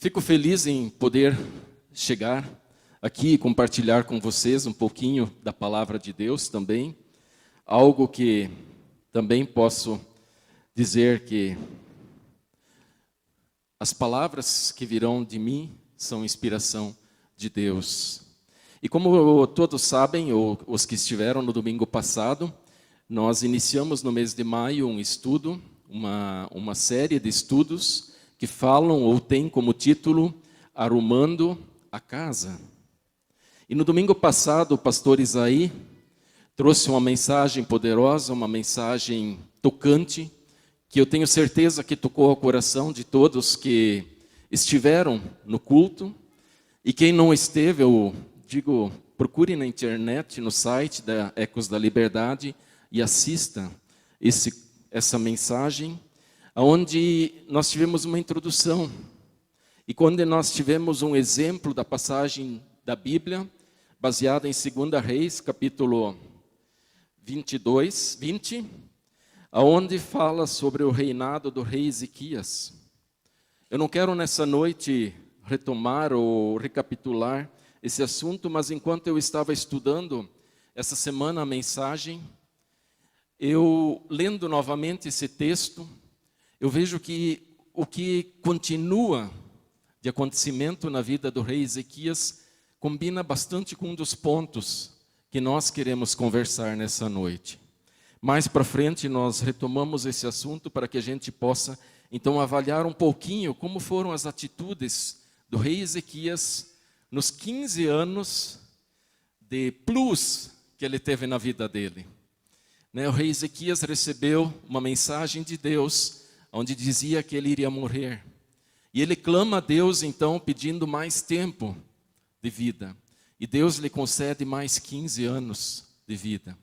Fico feliz em poder chegar aqui e compartilhar com vocês um pouquinho da palavra de Deus também. Algo que também posso dizer que as palavras que virão de mim são inspiração de Deus. E como todos sabem, ou os que estiveram no domingo passado, nós iniciamos no mês de maio um estudo, uma série de estudos que falam ou têm como título Arrumando a Casa. E no domingo passado, o pastor Isaí trouxe uma mensagem poderosa, uma mensagem tocante, que eu tenho certeza que tocou ao coração de todos que estiveram no culto. E quem não esteve, eu digo, procure na internet, no site da Ecos da Liberdade e assista essa mensagem, onde nós tivemos uma introdução. E quando nós tivemos um exemplo da passagem da Bíblia, baseada em 2 Reis, capítulo 20, onde fala sobre o reinado do rei Ezequias. Eu não quero nessa noite retomar ou recapitular esse assunto, mas enquanto eu estava estudando essa semana a mensagem, eu lendo novamente esse texto, eu vejo que o que continua de acontecimento na vida do rei Ezequias combina bastante com um dos pontos que nós queremos conversar nessa noite. Mais para frente nós retomamos esse assunto para que a gente possa então avaliar um pouquinho como foram as atitudes do rei Ezequias nos 15 anos de plus que ele teve na vida dele. O rei Ezequias recebeu uma mensagem de Deus, onde dizia que ele iria morrer. E ele clama a Deus, então, pedindo mais tempo de vida. E Deus lhe concede mais 15 anos de vida.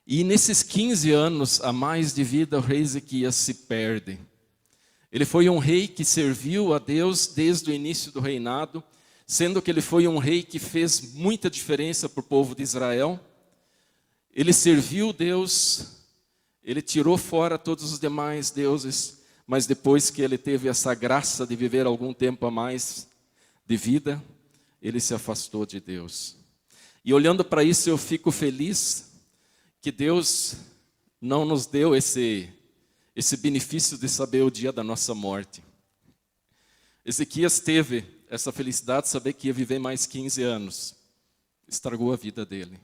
E nesses 15 anos a mais de vida, o rei Ezequias se perde. Ele foi um rei que serviu a Deus desde o início do reinado, sendo que ele foi um rei que fez muita diferença para o povo de Israel. Ele serviu Deus, ele tirou fora todos os demais deuses, mas depois que ele teve essa graça de viver algum tempo a mais de vida, ele se afastou de Deus. E olhando para isso, eu fico feliz que Deus não nos deu esse benefício de saber o dia da nossa morte. Ezequias teve essa felicidade de saber que ia viver mais 15 anos. Estragou a vida dele.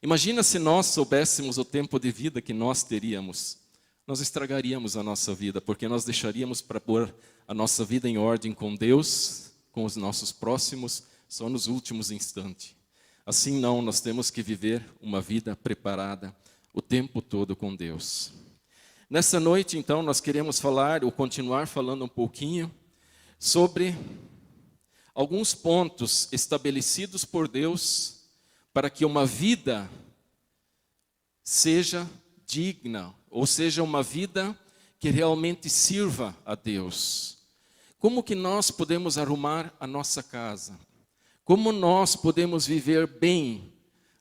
Imagina se nós soubéssemos o tempo de vida que nós teríamos. Nós estragaríamos a nossa vida, porque nós deixaríamos para pôr a nossa vida em ordem com Deus, com os nossos próximos, só nos últimos instantes. Assim não, nós temos que viver uma vida preparada o tempo todo com Deus. Nessa noite, então, nós queremos falar, ou continuar falando um pouquinho, sobre alguns pontos estabelecidos por Deus para que uma vida seja digna, ou seja, uma vida que realmente sirva a Deus. Como que nós podemos arrumar a nossa casa? Como nós podemos viver bem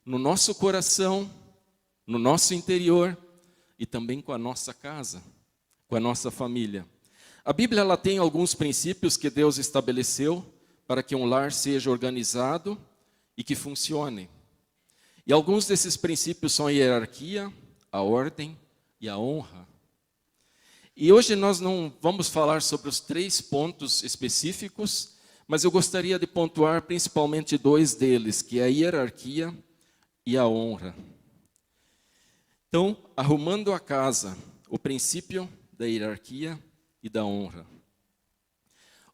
no nosso coração, no nosso interior e também com a nossa casa, com a nossa família? A Bíblia ela tem alguns princípios que Deus estabeleceu para que um lar seja organizado e que funcione. E alguns desses princípios são a hierarquia, a ordem e a honra. E hoje nós não vamos falar sobre os 3 pontos específicos, mas eu gostaria de pontuar principalmente 2 deles, que é a hierarquia e a honra. Então, arrumando a casa, o princípio da hierarquia e da honra.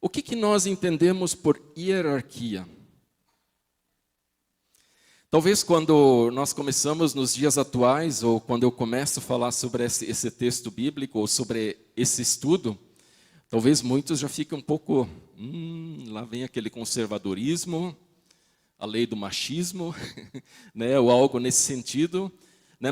O que nós entendemos por hierarquia? Talvez quando nós começamos nos dias atuais, ou quando eu começo a falar sobre esse texto bíblico, ou sobre esse estudo, talvez muitos já fiquem um pouco, lá vem aquele conservadorismo, a lei do machismo, ou algo nesse sentido,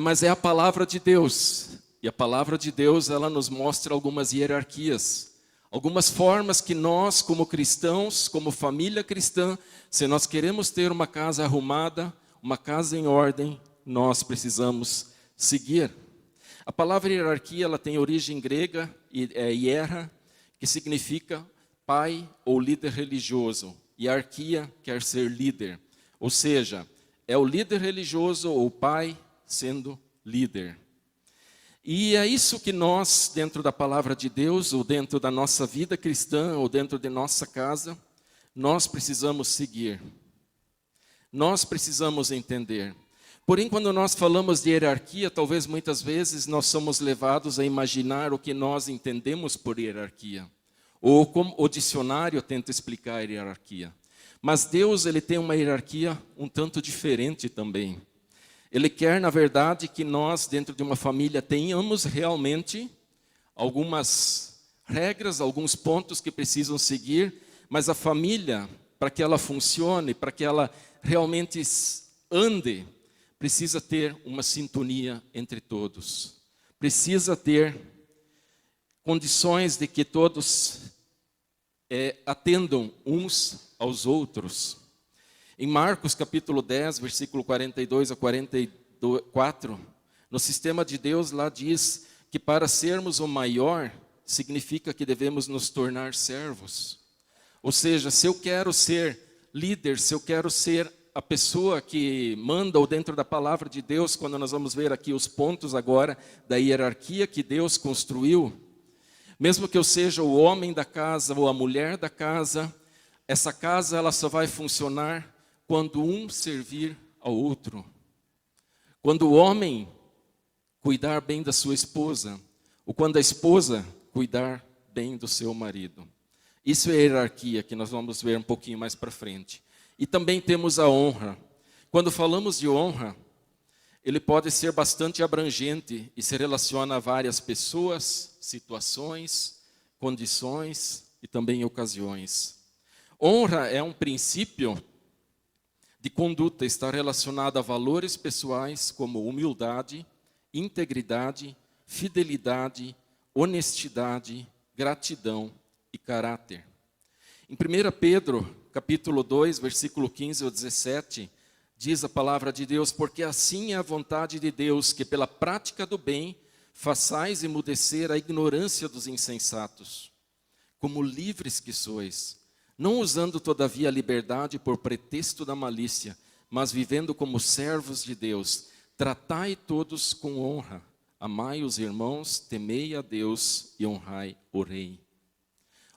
mas é a palavra de Deus. E a palavra de Deus, ela nos mostra algumas hierarquias, algumas formas que nós, como cristãos, como família cristã, se nós queremos ter uma casa arrumada, uma casa em ordem, nós precisamos seguir. A palavra hierarquia ela tem origem grega, é hierra, que significa pai ou líder religioso. Hierarquia quer ser líder. Ou seja, é o líder religioso ou o pai sendo líder. E é isso que nós, dentro da palavra de Deus, ou dentro da nossa vida cristã, ou dentro de nossa casa, nós precisamos seguir. Nós precisamos entender. Porém, quando nós falamos de hierarquia, talvez muitas vezes nós somos levados a imaginar o que nós entendemos por hierarquia. Ou como o dicionário tenta explicar a hierarquia. Mas Deus, ele tem uma hierarquia um tanto diferente também. Ele quer, na verdade, que nós, dentro de uma família, tenhamos realmente algumas regras, alguns pontos que precisam seguir, mas a família, para que ela funcione, para que ela realmente ande, precisa ter uma sintonia entre todos. Precisa ter condições de que todos atendam uns aos outros. Em Marcos capítulo 10, versículo 42 a 44, no sistema de Deus lá diz que para sermos o maior, significa que devemos nos tornar servos. Ou seja, se eu quero ser líder, se eu quero ser a pessoa que manda, ou dentro da palavra de Deus, quando nós vamos ver aqui os pontos agora da hierarquia que Deus construiu, mesmo que eu seja o homem da casa ou a mulher da casa, essa casa ela só vai funcionar quando um servir ao outro. Quando o homem cuidar bem da sua esposa, ou quando a esposa cuidar bem do seu marido. Isso é a hierarquia que nós vamos ver um pouquinho mais para frente. E também temos a honra. Quando falamos de honra, ele pode ser bastante abrangente e se relaciona a várias pessoas, situações, condições e também ocasiões. Honra é um princípio de conduta, está relacionado a valores pessoais como humildade, integridade, fidelidade, honestidade, gratidão e caráter. Em 1 Pedro, capítulo 2, versículo 15 ao 17, diz a palavra de Deus: porque assim é a vontade de Deus, que pela prática do bem façais emudecer a ignorância dos insensatos, como livres que sois, não usando todavia a liberdade por pretexto da malícia, mas vivendo como servos de Deus. Tratai todos com honra, amai os irmãos, temei a Deus e honrai o rei.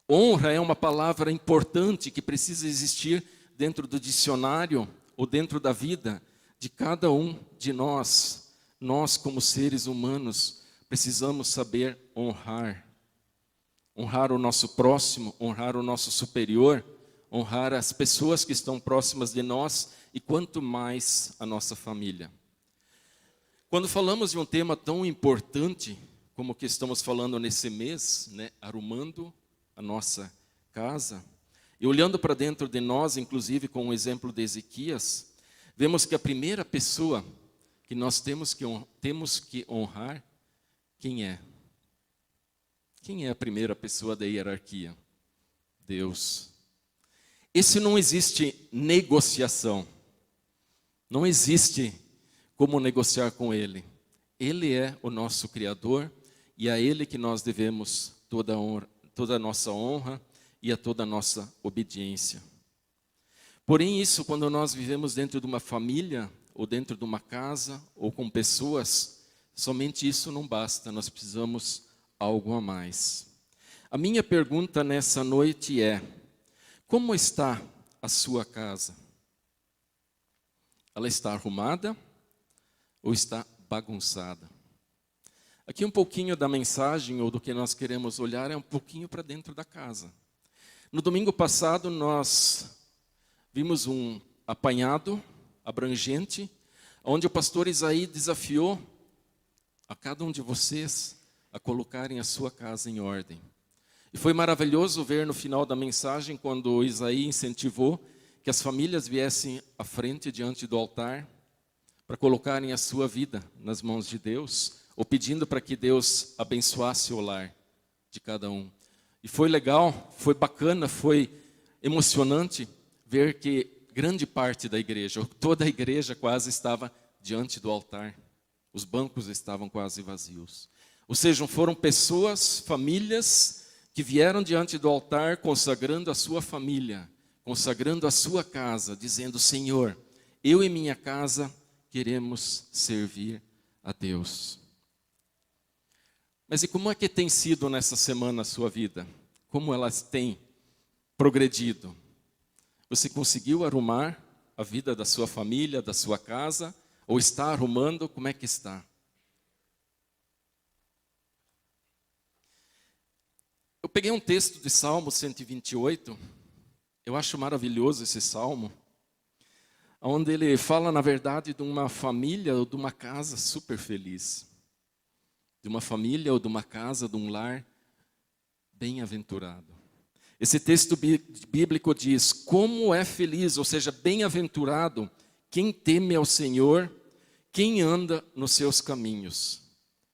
Honra é uma palavra importante que precisa existir dentro do dicionário ou dentro da vida de cada um de nós. Nós, como seres humanos, precisamos saber honrar. Honrar o nosso próximo, honrar o nosso superior, honrar as pessoas que estão próximas de nós e quanto mais a nossa família. Quando falamos de um tema tão importante como o que estamos falando nesse mês, arrumando a nossa casa, e olhando para dentro de nós, inclusive com o exemplo de Ezequias, vemos que a primeira pessoa que nós temos que honrar, quem é? Quem é a primeira pessoa da hierarquia? Deus. Esse não existe negociação. Não existe como negociar com Ele. Ele é o nosso Criador e a Ele que nós devemos toda a nossa honra e a toda a nossa obediência. Porém, isso quando nós vivemos dentro de uma família, ou dentro de uma casa, ou com pessoas, somente isso não basta, nós precisamos algo a mais. A minha pergunta nessa noite é: como está a sua casa? Ela está arrumada ou está bagunçada? Aqui um pouquinho da mensagem, ou do que nós queremos olhar, é um pouquinho para dentro da casa. No domingo passado, nós vimos um apanhado abrangente, onde o pastor Isaí desafiou a cada um de vocês a colocarem a sua casa em ordem. E foi maravilhoso ver no final da mensagem, quando o Isaí incentivou que as famílias viessem à frente diante do altar para colocarem a sua vida nas mãos de Deus, ou pedindo para que Deus abençoasse o lar de cada um. E foi legal, foi bacana, foi emocionante ver que grande parte da igreja, ou toda a igreja quase estava diante do altar. Os bancos estavam quase vazios. Ou seja, foram pessoas, famílias, que vieram diante do altar consagrando a sua família, consagrando a sua casa, dizendo: Senhor, eu e minha casa queremos servir a Deus. Mas e como é que tem sido nessa semana a sua vida? Como elas têm progredido? Você conseguiu arrumar a vida da sua família, da sua casa? Ou está arrumando? Como é que está? Eu peguei um texto de Salmo 128, eu acho maravilhoso esse salmo, onde ele fala, na verdade, de uma família ou de uma casa super feliz. De uma família ou de uma casa, de um lar bem-aventurado. Esse texto bíblico diz: como é feliz, ou seja, bem-aventurado, quem teme ao Senhor, quem anda nos seus caminhos.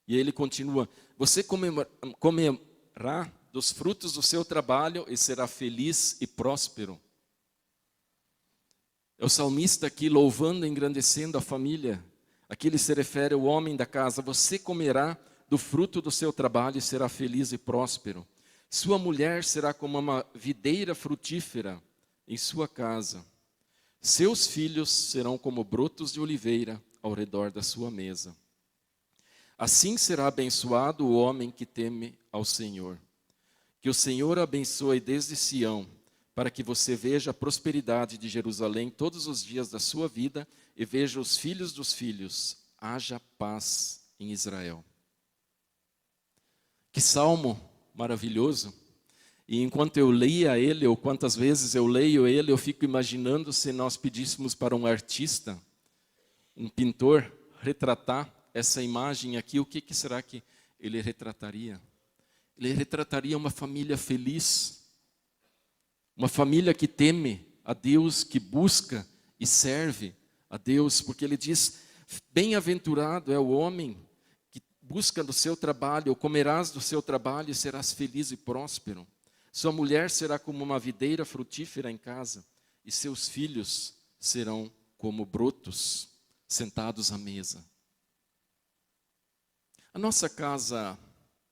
E aí ele continua: você comerá dos frutos do seu trabalho e será feliz e próspero. É o salmista aqui louvando e engrandecendo a família. Aqui ele se refere ao homem da casa: você comerá do fruto do seu trabalho e será feliz e próspero. Sua mulher será como uma videira frutífera em sua casa. Seus filhos serão como brotos de oliveira ao redor da sua mesa. Assim será abençoado o homem que teme ao Senhor. Que o Senhor abençoe desde Sião, para que você veja a prosperidade de Jerusalém todos os dias da sua vida e veja os filhos dos filhos. Haja paz em Israel. Que salmo maravilhoso. E enquanto eu lia ele, ou quantas vezes eu leio ele, eu fico imaginando se nós pedíssemos para um artista, um pintor, retratar essa imagem aqui, o que será que ele retrataria? Ele retrataria uma família feliz, uma família que teme a Deus, que busca e serve a Deus, porque ele diz: bem-aventurado é o homem que busca do seu trabalho, comerás do seu trabalho e serás feliz e próspero. Sua mulher será como uma videira frutífera em casa, e seus filhos serão como brotos sentados à mesa. A nossa casa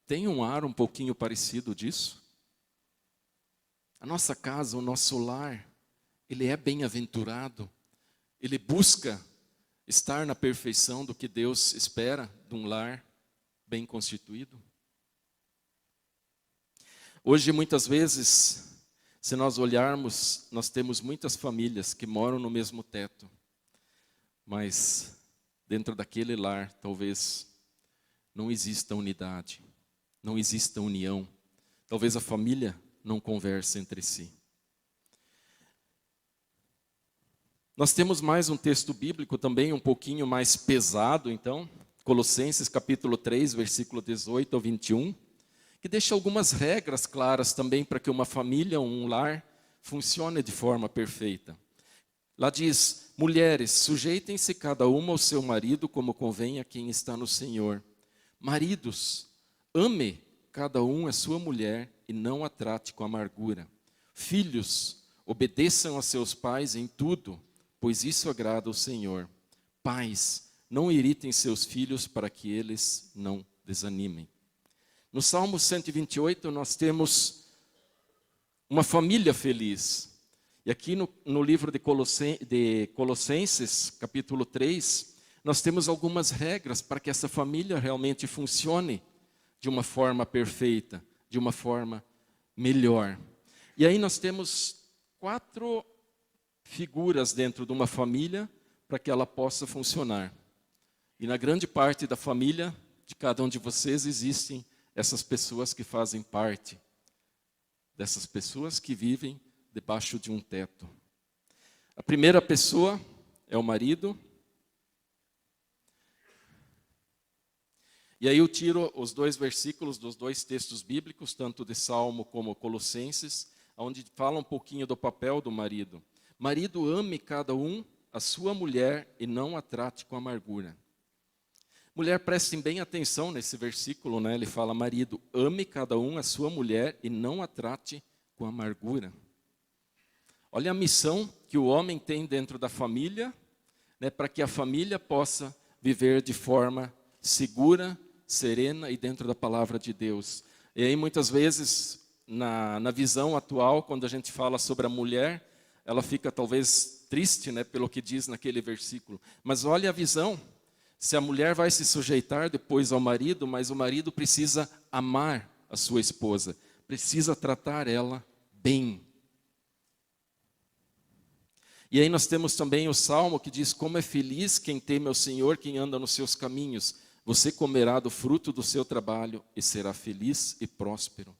tem um ar um pouquinho parecido disso? A nossa casa, o nosso lar, ele é bem-aventurado, ele busca estar na perfeição do que Deus espera de um lar bem constituído? Hoje, muitas vezes, se nós olharmos, nós temos muitas famílias que moram no mesmo teto, mas dentro daquele lar, talvez não exista unidade, não exista união. Talvez a família não converse entre si. Nós temos mais um texto bíblico também um pouquinho mais pesado, então, Colossenses capítulo 3, versículo 18 ao 21, que deixa algumas regras claras também para que uma família, um lar, funcione de forma perfeita. Lá diz: mulheres, sujeitem-se cada uma ao seu marido como convém a quem está no Senhor. Maridos, ame cada um a sua mulher e não a trate com amargura. Filhos, obedeçam a seus pais em tudo, pois isso agrada ao Senhor. Pais, não irritem seus filhos para que eles não desanimem. No Salmo 128 nós temos uma família feliz. E aqui no livro de Colossenses, capítulo 3, nós temos algumas regras para que essa família realmente funcione de uma forma perfeita, de uma forma melhor. E aí nós temos 4 figuras dentro de uma família para que ela possa funcionar. E na grande parte da família, de cada um de vocês, existem essas pessoas que fazem parte, dessas pessoas que vivem debaixo de um teto. A primeira pessoa é o marido. E aí eu tiro os 2 versículos dos 2 textos bíblicos, tanto de Salmo como Colossenses, onde fala um pouquinho do papel do marido. Marido, ame cada um a sua mulher e não a trate com amargura. Mulher, prestem bem atenção nesse versículo, né? Ele fala: marido, ame cada um a sua mulher e não a trate com amargura. Olha a missão que o homem tem dentro da família, né, para que a família possa viver de forma segura, serena e dentro da palavra de Deus. E aí muitas vezes na visão atual, quando a gente fala sobre a mulher, ela fica talvez triste, né, pelo que diz naquele versículo. Mas olha a visão. Se a mulher vai se sujeitar depois ao marido, mas o marido precisa amar a sua esposa, precisa tratar ela bem. E aí nós temos também o Salmo que diz: como é feliz quem teme ao Senhor, quem anda nos seus caminhos. Você comerá do fruto do seu trabalho e será feliz e próspero.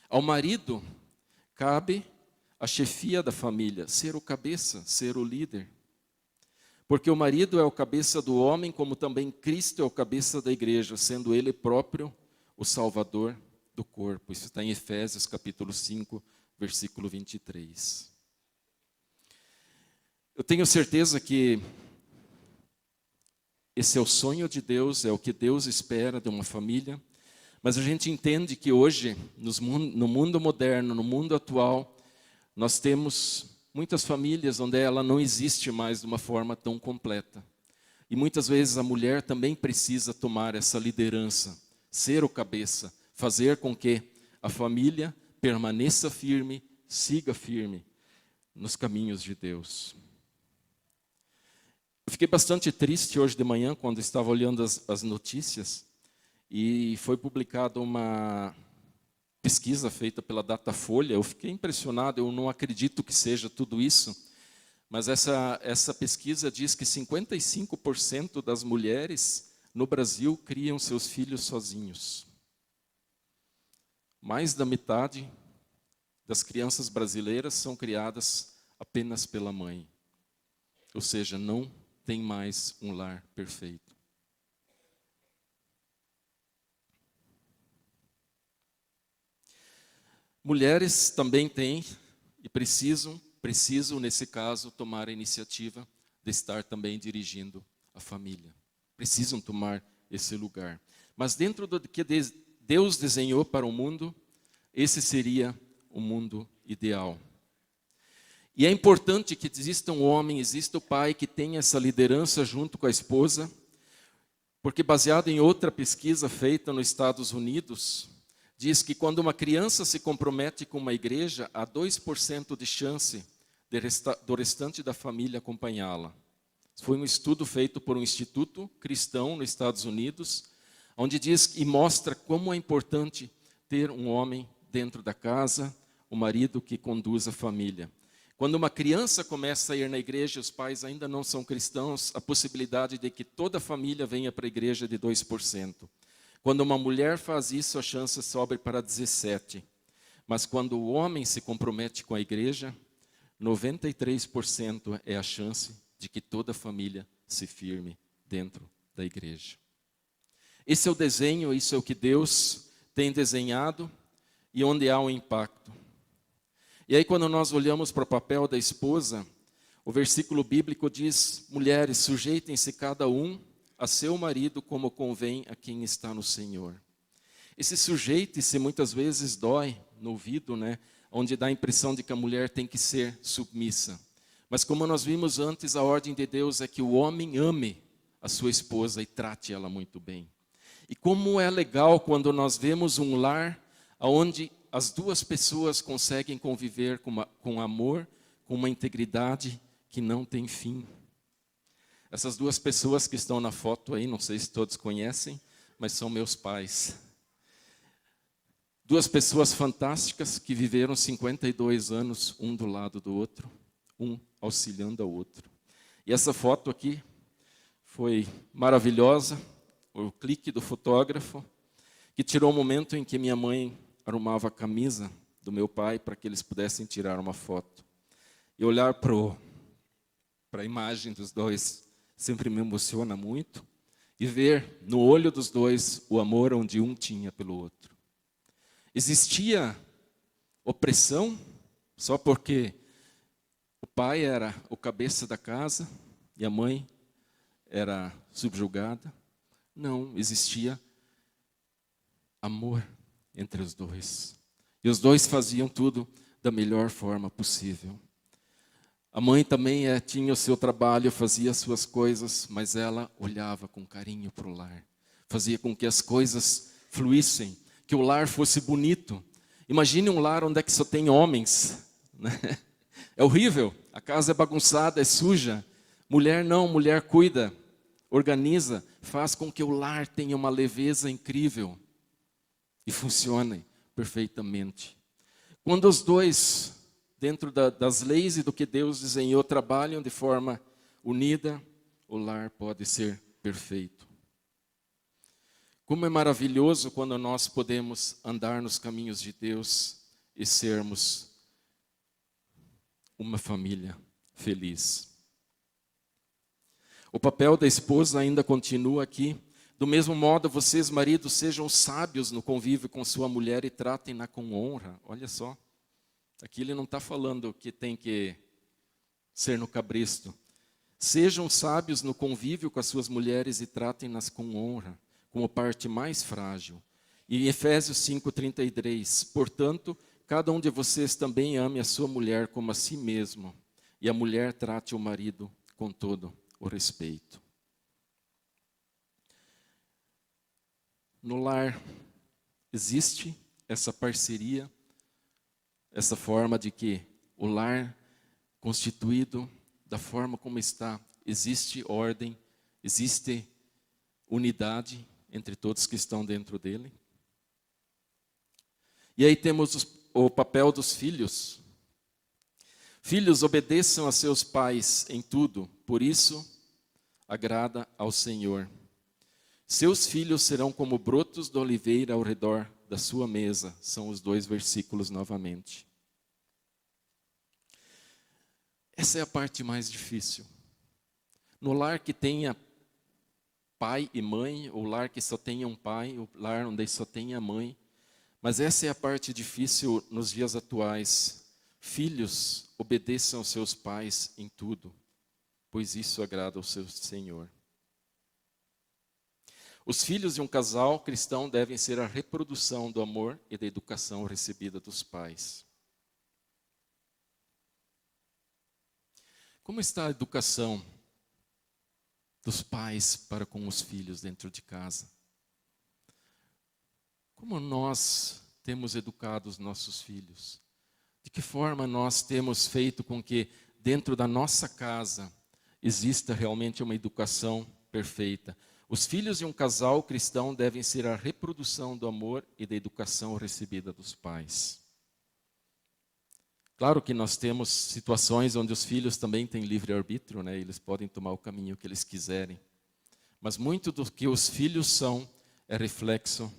Ao marido cabe a chefia da família, ser o cabeça, ser o líder. Porque o marido é o cabeça do homem, como também Cristo é o cabeça da igreja, sendo ele próprio o salvador do corpo. Isso está em Efésios capítulo 5, versículo 23. Eu tenho certeza que esse é o sonho de Deus, é o que Deus espera de uma família. Mas a gente entende que hoje, no mundo moderno, no mundo atual, nós temos muitas famílias onde ela não existe mais de uma forma tão completa. E muitas vezes a mulher também precisa tomar essa liderança, ser o cabeça, fazer com que a família permaneça firme, siga firme nos caminhos de Deus. Eu fiquei bastante triste hoje de manhã quando estava olhando as notícias e foi publicada uma pesquisa feita pela Datafolha. Eu fiquei impressionado, eu não acredito que seja tudo isso, mas essa pesquisa diz que 55% das mulheres no Brasil criam seus filhos sozinhos. Mais da metade das crianças brasileiras são criadas apenas pela mãe. Ou seja, não tem mais um lar perfeito. Mulheres também têm e precisam, nesse caso, tomar a iniciativa de estar também dirigindo a família. Precisam tomar esse lugar. Mas dentro do que Deus desenhou para o mundo, esse seria o mundo ideal. E é importante que exista um homem, exista o pai que tenha essa liderança junto com a esposa, porque baseado em outra pesquisa feita nos Estados Unidos, diz que quando uma criança se compromete com uma igreja, há 2% de chance do restante da família acompanhá-la. Foi um estudo feito por um instituto cristão nos Estados Unidos, onde diz e mostra como é importante ter um homem dentro da casa, o marido que conduz a família. Quando uma criança começa a ir na igreja, os pais ainda não são cristãos, a possibilidade de que toda a família venha para a igreja é de 2%. Quando uma mulher faz isso, a chance sobe para 17%. Mas quando o homem se compromete com a igreja, 93% é a chance de que toda a família se firme dentro da igreja. Esse é o desenho, isso é o que Deus tem desenhado e onde há um impacto. E aí quando nós olhamos para o papel da esposa, o versículo bíblico diz: mulheres, sujeitem-se cada um a seu marido como convém a quem está no Senhor. Esse sujeite-se muitas vezes dói no ouvido, né? Onde dá a impressão de que a mulher tem que ser submissa. Mas como nós vimos antes, a ordem de Deus é que o homem ame a sua esposa e trate ela muito bem. E como é legal quando nós vemos um lar onde as duas pessoas conseguem conviver com amor, com uma integridade que não tem fim. Essas duas pessoas que estão na foto aí, não sei se todos conhecem, mas são meus pais. Duas pessoas fantásticas que viveram 52 anos, um do lado do outro, um auxiliando ao outro. E essa foto aqui foi maravilhosa, o clique do fotógrafo, que tirou o momento em que minha mãe arrumava a camisa do meu pai para que eles pudessem tirar uma foto. E olhar para a imagem dos dois sempre me emociona muito, e ver no olho dos dois o amor onde um tinha pelo outro. Existia opressão só porque o pai era o cabeça da casa e a mãe era subjugada? Não, existia amor entre os dois. E os dois faziam tudo da melhor forma possível. A mãe também tinha o seu trabalho, fazia as suas coisas, mas ela olhava com carinho para o lar. Fazia com que as coisas fluíssem, que o lar fosse bonito. Imagine um lar onde é que só tem homens, né? É horrível, a casa é bagunçada, é suja. Mulher não, mulher cuida, organiza, faz com que o lar tenha uma leveza incrível e funcione perfeitamente. Quando os dois, dentro das leis e do que Deus desenhou, trabalham de forma unida, o lar pode ser perfeito. Como é maravilhoso quando nós podemos andar nos caminhos de Deus e sermos uma família feliz. O papel da esposa ainda continua aqui. Do mesmo modo, vocês, maridos, sejam sábios no convívio com sua mulher e tratem-na com honra. Olha só, aqui ele não está falando que tem que ser no cabresto. Sejam sábios no convívio com as suas mulheres e tratem-nas com honra, como parte mais frágil. E em Efésios 5:33, portanto, cada um de vocês também ame a sua mulher como a si mesmo, e a mulher trate o marido com todo o respeito. No lar existe essa parceria, essa forma de que o lar constituído da forma como está, existe ordem, existe unidade entre todos que estão dentro dele. E aí temos o papel dos filhos. Filhos, obedeçam a seus pais em tudo, por isso agrada ao Senhor. Seus filhos serão como brotos de oliveira ao redor da sua mesa. São os 2 versículos novamente. Essa é a parte mais difícil. No lar que tenha pai e mãe, ou lar que só tenha um pai, ou lar onde só tenha mãe. Mas essa é a parte difícil nos dias atuais. Filhos, obedeçam aos seus pais em tudo, pois isso agrada ao seu Senhor. Os filhos de um casal cristão devem ser a reprodução do amor e da educação recebida dos pais. Como está a educação dos pais para com os filhos dentro de casa? Como nós temos educado os nossos filhos? De que forma nós temos feito com que dentro da nossa casa exista realmente uma educação perfeita? Os filhos de um casal cristão devem ser a reprodução do amor e da educação recebida dos pais. Claro que nós temos situações onde os filhos também têm livre-arbítrio, né? Eles podem tomar o caminho que eles quiserem. Mas muito do que os filhos são é reflexo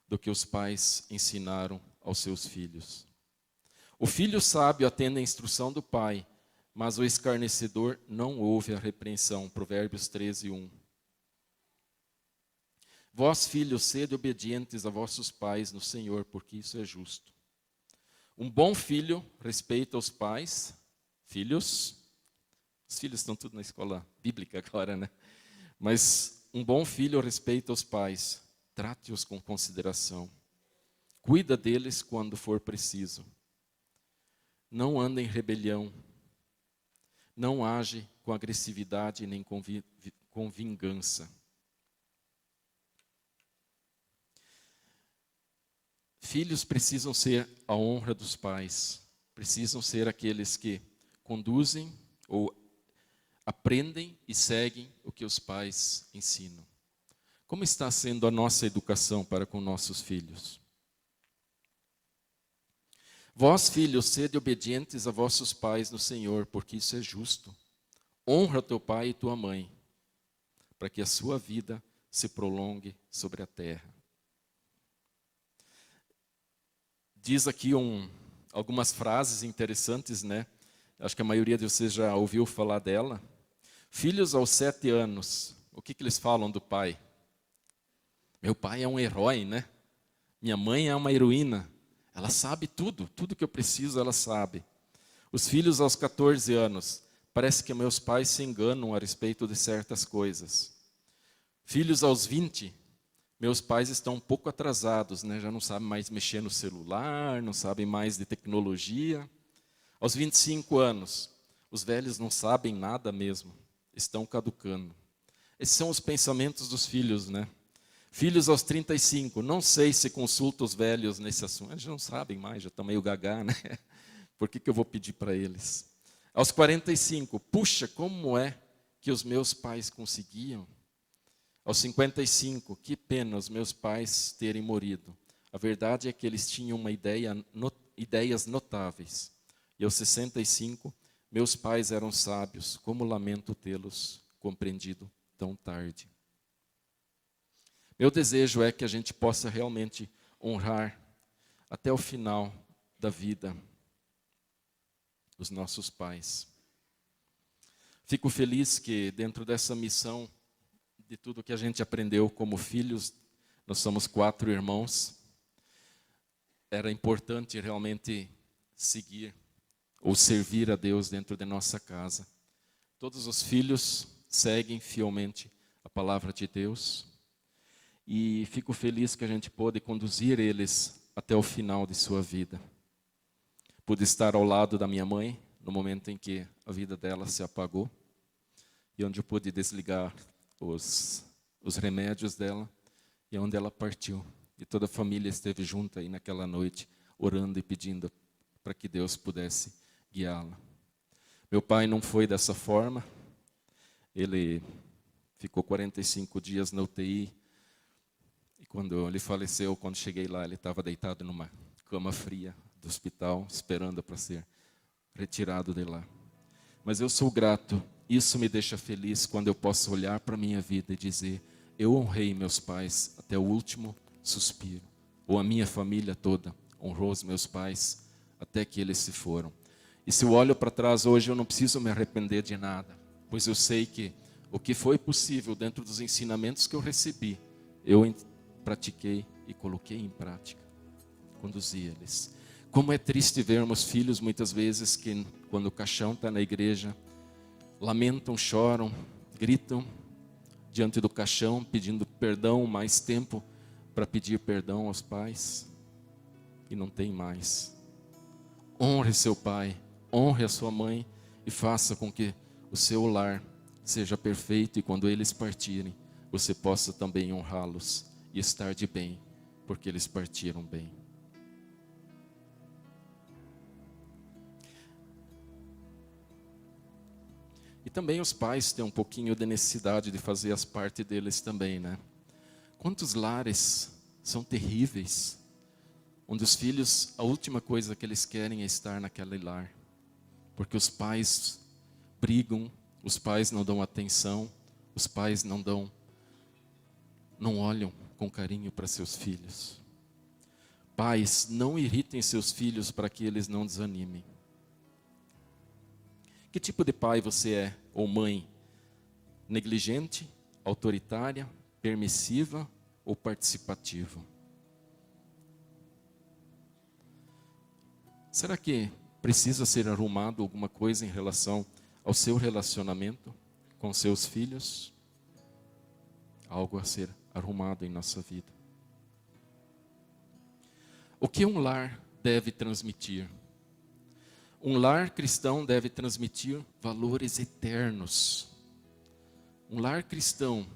do que os pais ensinaram aos seus filhos. O filho sábio atende à instrução do pai, mas o escarnecedor não ouve a repreensão. Provérbios 13:1. Vós, filhos, sede obedientes a vossos pais no Senhor, porque isso é justo. Um bom filho respeita os pais. Filhos, os filhos estão tudo na escola bíblica agora, né? Mas um bom filho respeita os pais, trate-os com consideração. Cuida deles quando for preciso. Não anda em rebelião. Não age com agressividade nem com vingança. Filhos precisam ser a honra dos pais, precisam ser aqueles que conduzem ou aprendem e seguem o que os pais ensinam. Como está sendo a nossa educação para com nossos filhos? Vós, filhos, sede obedientes a vossos pais no Senhor, porque isso é justo. Honra teu pai e tua mãe, para que a sua vida se prolongue sobre a terra. Diz aqui algumas frases interessantes, né? Acho que a maioria de vocês já ouviu falar dela. Filhos aos 7 anos, o que eles falam do pai? Meu pai é um herói, né? Minha mãe é uma heroína. Ela sabe tudo que eu preciso ela sabe. Os filhos aos 14 anos, parece que meus pais se enganam a respeito de certas coisas. Filhos aos 20, meus pais estão um pouco atrasados, né? Já não sabem mais mexer no celular, não sabem mais de tecnologia. Aos 25 anos, os velhos não sabem nada mesmo, estão caducando. Esses são os pensamentos dos filhos, né? Filhos aos 35, não sei se consulto os velhos nesse assunto. Eles não sabem mais, já estão meio gagá, né? Por que eu vou pedir para eles? Aos 45, puxa, como é que os meus pais conseguiam? Aos 55, que pena os meus pais terem morrido. A verdade é que eles tinham ideias notáveis. E aos 65, meus pais eram sábios, como lamento tê-los compreendido tão tarde. Meu desejo é que a gente possa realmente honrar até o final da vida os nossos pais. Fico feliz que dentro dessa missão, de tudo que a gente aprendeu como filhos, nós somos 4 irmãos, era importante realmente seguir ou servir a Deus dentro de nossa casa. Todos os filhos seguem fielmente a palavra de Deus e fico feliz que a gente pôde conduzir eles até o final de sua vida. Pude estar ao lado da minha mãe no momento em que a vida dela se apagou e onde eu pude desligar os remédios dela e onde ela partiu. E toda a família esteve junta aí naquela noite, orando e pedindo para que Deus pudesse guiá-la. Meu pai não foi dessa forma. Ele ficou 45 dias na UTI. E quando ele faleceu, quando cheguei lá, ele estava deitado numa cama fria do hospital, esperando para ser retirado de lá. Mas eu sou grato. Isso me deixa feliz quando eu posso olhar para a minha vida e dizer: eu honrei meus pais até o último suspiro. Ou a minha família toda honrou os meus pais até que eles se foram. E se eu olho para trás hoje, eu não preciso me arrepender de nada, pois eu sei que o que foi possível dentro dos ensinamentos que eu recebi, eu pratiquei e coloquei em prática, conduzi eles. Como é triste vermos filhos muitas vezes que quando o caixão está na igreja, lamentam, choram, gritam diante do caixão, pedindo perdão, mais tempo para pedir perdão aos pais, e não tem mais. Honre seu pai, honre a sua mãe e faça com que o seu lar seja perfeito e quando eles partirem, você possa também honrá-los e estar de bem, porque eles partiram bem. E também os pais têm um pouquinho de necessidade de fazer as partes deles também, né? Quantos lares são terríveis, onde os filhos, a última coisa que eles querem é estar naquele lar, porque os pais brigam, os pais não dão atenção, os pais não olham com carinho para seus filhos. Pais, não irritem seus filhos para que eles não desanimem. Que tipo de pai você é, ou mãe? Negligente, autoritária, permissiva ou participativa? Será que precisa ser arrumado alguma coisa em relação ao seu relacionamento com seus filhos? Algo a ser arrumado em nossa vida. O que um lar deve transmitir? Um lar cristão deve transmitir valores eternos. Um lar cristão,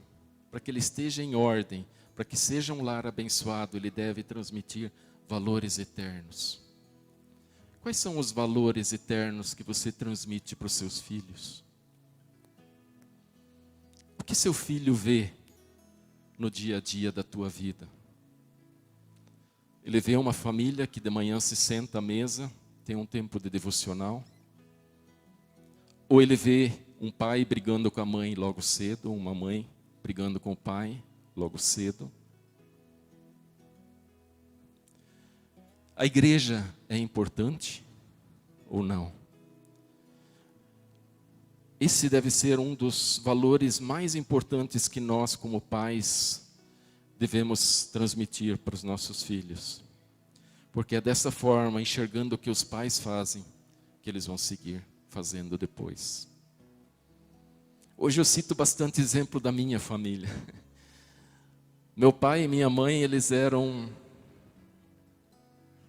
para que ele esteja em ordem, para que seja um lar abençoado, ele deve transmitir valores eternos. Quais são os valores eternos que você transmite para os seus filhos? O que seu filho vê no dia a dia da tua vida? Ele vê uma família que de manhã se senta à mesa, tem um tempo de devocional? Ou ele vê um pai brigando com a mãe logo cedo, uma mãe brigando com o pai logo cedo? A igreja é importante ou não? Esse deve ser um dos valores mais importantes que nós, como pais, devemos transmitir para os nossos filhos. Porque é dessa forma, enxergando o que os pais fazem, que eles vão seguir fazendo depois. Hoje eu cito bastante exemplo da minha família. Meu pai e minha mãe,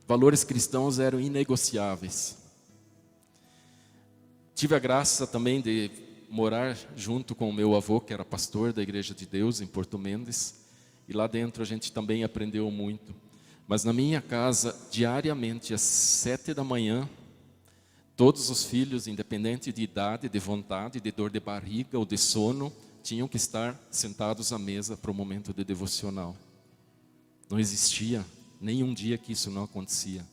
valores cristãos eram inegociáveis. Tive a graça também de morar junto com o meu avô, que era pastor da Igreja de Deus em Porto Mendes. E lá dentro a gente também aprendeu muito. Mas na minha casa, diariamente, às 7 da manhã, todos os filhos, independente de idade, de vontade, de dor de barriga ou de sono, tinham que estar sentados à mesa para o momento de devocional. Não existia nenhum dia que isso não acontecia.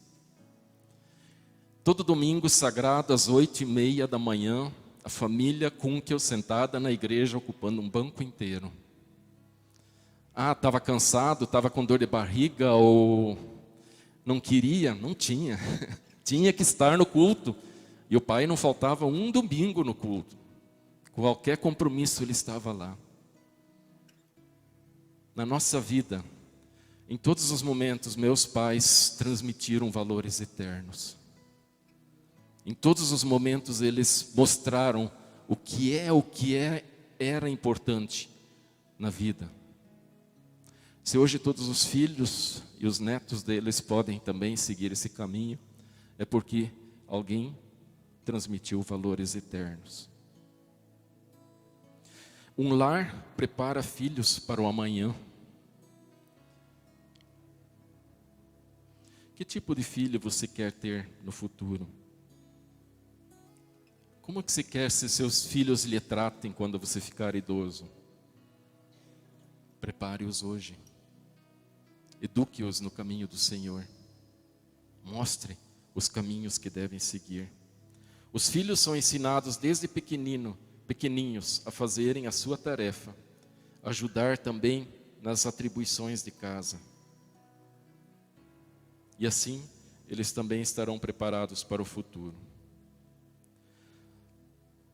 Todo domingo sagrado, às 8:30 da manhã, a família Kunkel sentada na igreja, ocupando um banco inteiro. Estava cansado, estava com dor de barriga ou não queria, não tinha. Tinha que estar no culto. E o pai não faltava um domingo no culto. Qualquer compromisso ele estava lá. Na nossa vida, em todos os momentos, meus pais transmitiram valores eternos. Em todos os momentos eles mostraram o que era importante na vida. Se hoje todos os filhos e os netos deles podem também seguir esse caminho, é porque alguém transmitiu valores eternos. Um lar prepara filhos para o amanhã. Que tipo de filho você quer ter no futuro? Como que você quer que seus filhos lhe tratem quando você ficar idoso? Prepare-os hoje. Eduque-os no caminho do Senhor. Mostre os caminhos que devem seguir. Os filhos são ensinados desde pequeninhos a fazerem a sua tarefa, ajudar também nas atribuições de casa. E assim, eles também estarão preparados para o futuro.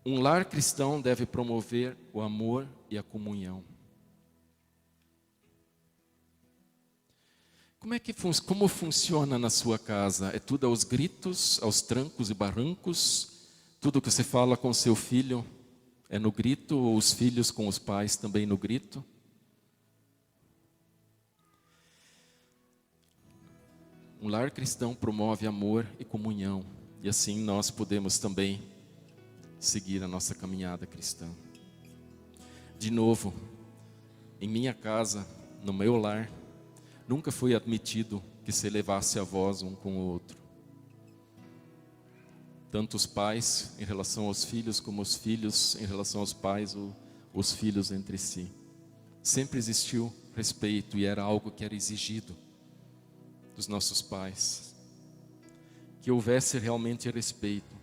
Um lar cristão deve promover o amor e a comunhão. Como funciona na sua casa? É tudo aos gritos, aos trancos e barrancos? Tudo que você fala com seu filho é no grito, ou os filhos com os pais também no grito? Um lar cristão promove amor e comunhão, e assim nós podemos também seguir a nossa caminhada cristã. De novo, em minha casa, no meu lar, nunca foi admitido que se elevasse a voz um com o outro. Tanto os pais em relação aos filhos, como os filhos em relação aos pais, ou os filhos entre si. Sempre existiu respeito e era algo que era exigido dos nossos pais. Que houvesse realmente respeito.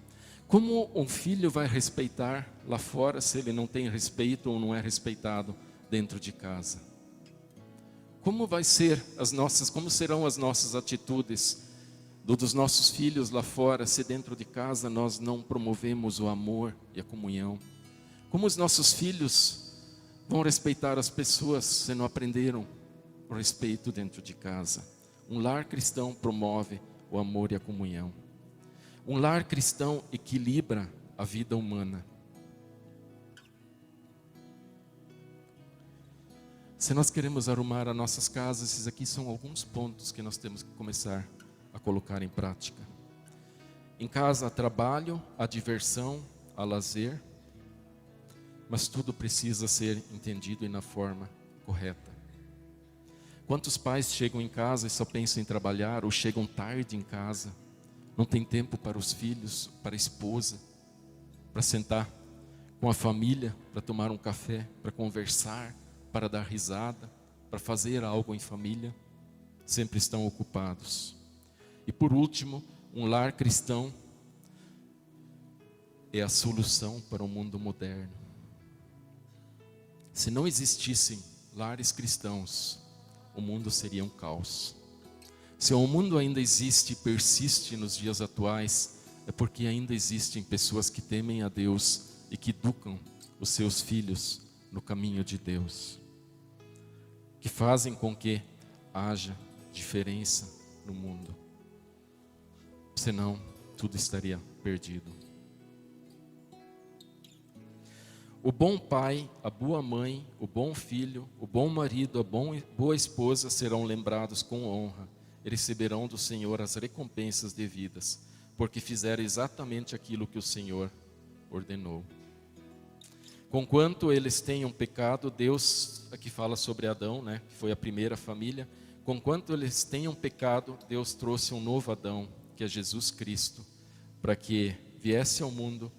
Como um filho vai respeitar lá fora se ele não tem respeito ou não é respeitado dentro de casa? Como serão as nossas atitudes dos nossos filhos lá fora, se dentro de casa nós não promovemos o amor e a comunhão? Como os nossos filhos vão respeitar as pessoas se não aprenderam o respeito dentro de casa? Um lar cristão promove o amor e a comunhão. Um lar cristão equilibra a vida humana. Se nós queremos arrumar as nossas casas, esses aqui são alguns pontos que nós temos que começar a colocar em prática. Em casa há trabalho, há diversão, há lazer, mas tudo precisa ser entendido e na forma correta. Quantos pais chegam em casa e só pensam em trabalhar, ou chegam tarde em casa, não tem tempo para os filhos, para a esposa, para sentar com a família, para tomar um café, para conversar, para dar risada, para fazer algo em família, sempre estão ocupados. E por último, um lar cristão é a solução para o mundo moderno. Se não existissem lares cristãos, o mundo seria um caos. Se o mundo ainda existe e persiste nos dias atuais, é porque ainda existem pessoas que temem a Deus e que educam os seus filhos no caminho de Deus, que fazem com que haja diferença no mundo. Senão, tudo estaria perdido. O bom pai, a boa mãe, o bom filho, o bom marido, a boa esposa serão lembrados com honra. Receberão do Senhor as recompensas devidas, porque fizeram exatamente aquilo que o Senhor ordenou. Conquanto eles tenham pecado, Deus, aqui fala sobre Adão, né, que foi a primeira família. Conquanto eles tenham pecado, Deus trouxe um novo Adão, que é Jesus Cristo, para que viesse ao mundo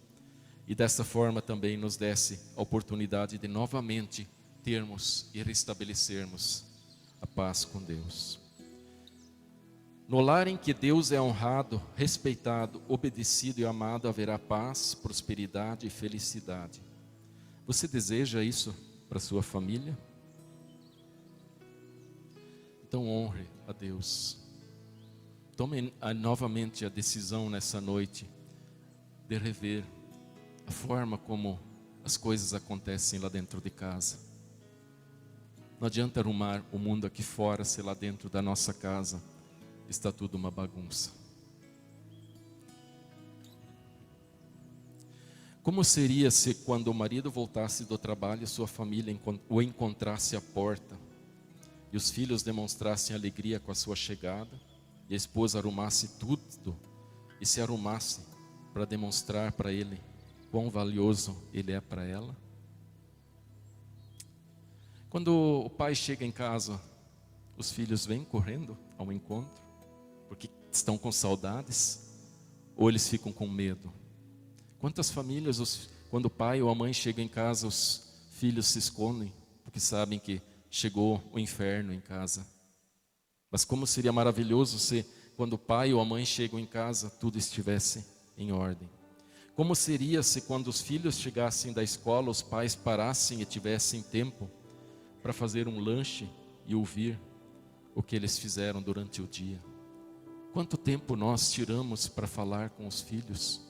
e dessa forma também nos desse a oportunidade de novamente termos e restabelecermos a paz com Deus. No lar em que Deus é honrado, respeitado, obedecido e amado, haverá paz, prosperidade e felicidade. Você deseja isso para sua família? Então honre a Deus. Tome novamente a decisão nessa noite de rever a forma como as coisas acontecem lá dentro de casa. Não adianta arrumar o mundo aqui fora se lá dentro da nossa casa está tudo uma bagunça. Como seria se quando o marido voltasse do trabalho, sua família o encontrasse à porta e os filhos demonstrassem alegria com a sua chegada e a esposa arrumasse tudo e se arrumasse para demonstrar para ele quão valioso ele é para ela? Quando o pai chega em casa, os filhos vêm correndo ao encontro porque estão com saudades, ou eles ficam com medo? Quantas famílias, quando o pai ou a mãe chega em casa, os filhos se escondem porque sabem que chegou o inferno em casa? Mas como seria maravilhoso se quando o pai ou a mãe chegam em casa, tudo estivesse em ordem? Como seria se quando os filhos chegassem da escola, os pais parassem e tivessem tempo para fazer um lanche e ouvir o que eles fizeram durante o dia? Quanto tempo nós tiramos para falar com os filhos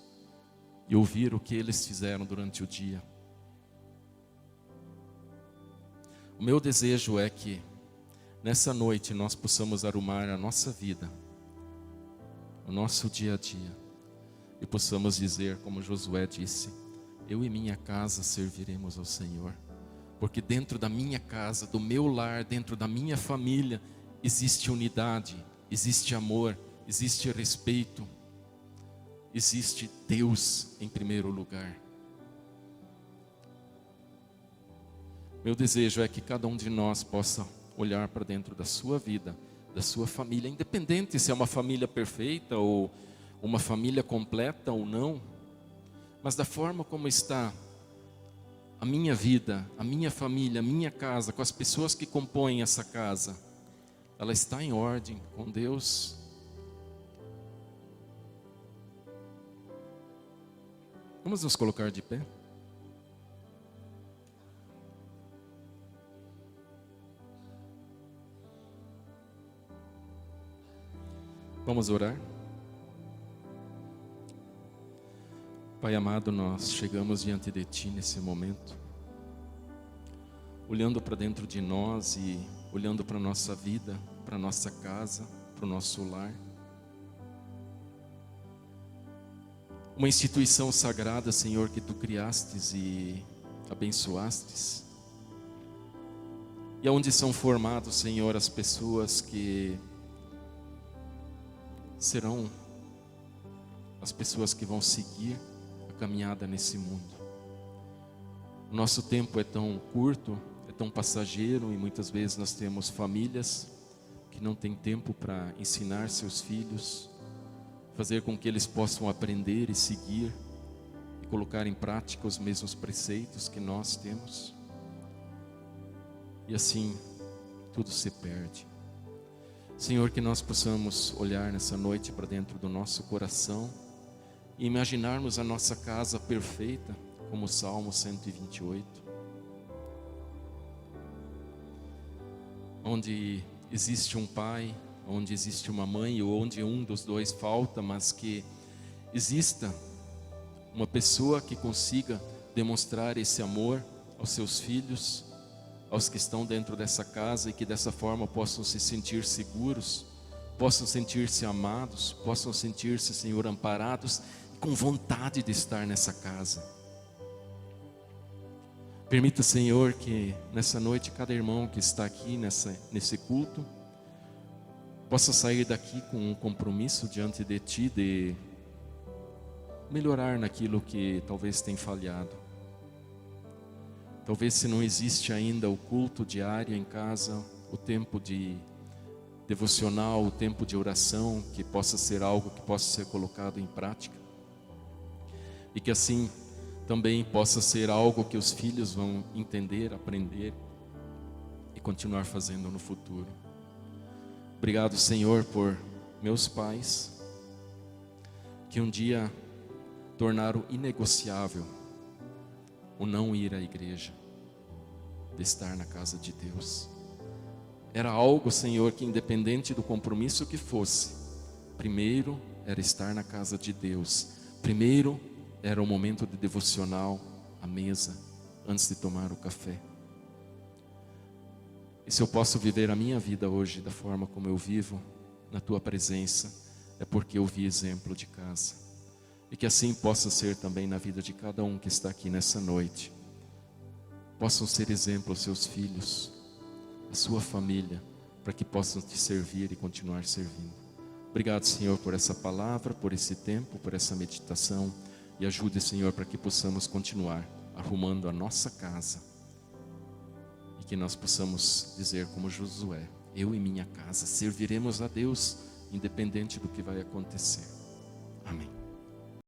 e ouvir o que eles fizeram durante o dia? O meu desejo é que nessa noite nós possamos arrumar a nossa vida, o nosso dia a dia, e possamos dizer, como Josué disse: eu e minha casa serviremos ao Senhor. Porque dentro da minha casa, do meu lar, dentro da minha família, existe unidade, existe amor, existe respeito, existe Deus em primeiro lugar. Meu desejo é que cada um de nós possa olhar para dentro da sua vida, da sua família, independente se é uma família perfeita ou uma família completa ou não, mas da forma como está a minha vida, a minha família, a minha casa, com as pessoas que compõem essa casa, ela está em ordem com Deus? Vamos nos colocar de pé? Vamos orar? Pai amado, nós chegamos diante de Ti nesse momento, olhando para dentro de nós e olhando para a nossa vida, para a nossa casa, para o nosso lar. Uma instituição sagrada, Senhor, que Tu criastes e abençoastes, e onde são formados, Senhor, as pessoas que serão as pessoas que vão seguir a caminhada nesse mundo. O nosso tempo é tão curto, é tão passageiro, e muitas vezes nós temos famílias que não têm tempo para ensinar seus filhos, fazer com que eles possam aprender e seguir e colocar em prática os mesmos preceitos que nós temos. E assim tudo se perde. Senhor, que nós possamos olhar nessa noite para dentro do nosso coração e imaginarmos a nossa casa perfeita, como o Salmo 128, onde existe um pai, onde existe uma mãe, ou onde um dos dois falta, mas que exista uma pessoa que consiga demonstrar esse amor aos seus filhos, aos que estão dentro dessa casa, e que dessa forma possam se sentir seguros, possam sentir-se amados, possam sentir-se, Senhor, amparados, com vontade de estar nessa casa. Permita, Senhor, que nessa noite cada irmão que está aqui nesse culto possa sair daqui com um compromisso diante de Ti de melhorar naquilo que talvez tenha falhado. Talvez se não existe ainda o culto diário em casa, o tempo de devocional, o tempo de oração, que possa ser algo que possa ser colocado em prática. E que assim também possa ser algo que os filhos vão entender, aprender e continuar fazendo no futuro. Obrigado, Senhor, por meus pais, que um dia tornaram inegociável o não ir à igreja, de estar na casa de Deus. Era algo, Senhor, que independente do compromisso que fosse, primeiro era estar na casa de Deus, primeiro era o momento de devocional, à mesa, antes de tomar o café. E se eu posso viver a minha vida hoje da forma como eu vivo, na Tua presença, é porque eu vi exemplo de casa. E que assim possa ser também na vida de cada um que está aqui nessa noite. Possam ser exemplo aos seus filhos, a sua família, para que possam te servir e continuar servindo. Obrigado, Senhor, por essa palavra, por esse tempo, por essa meditação. E ajude, Senhor, para que possamos continuar arrumando a nossa casa. E que nós possamos dizer como Josué: eu e minha casa serviremos a Deus, independente do que vai acontecer. Amém.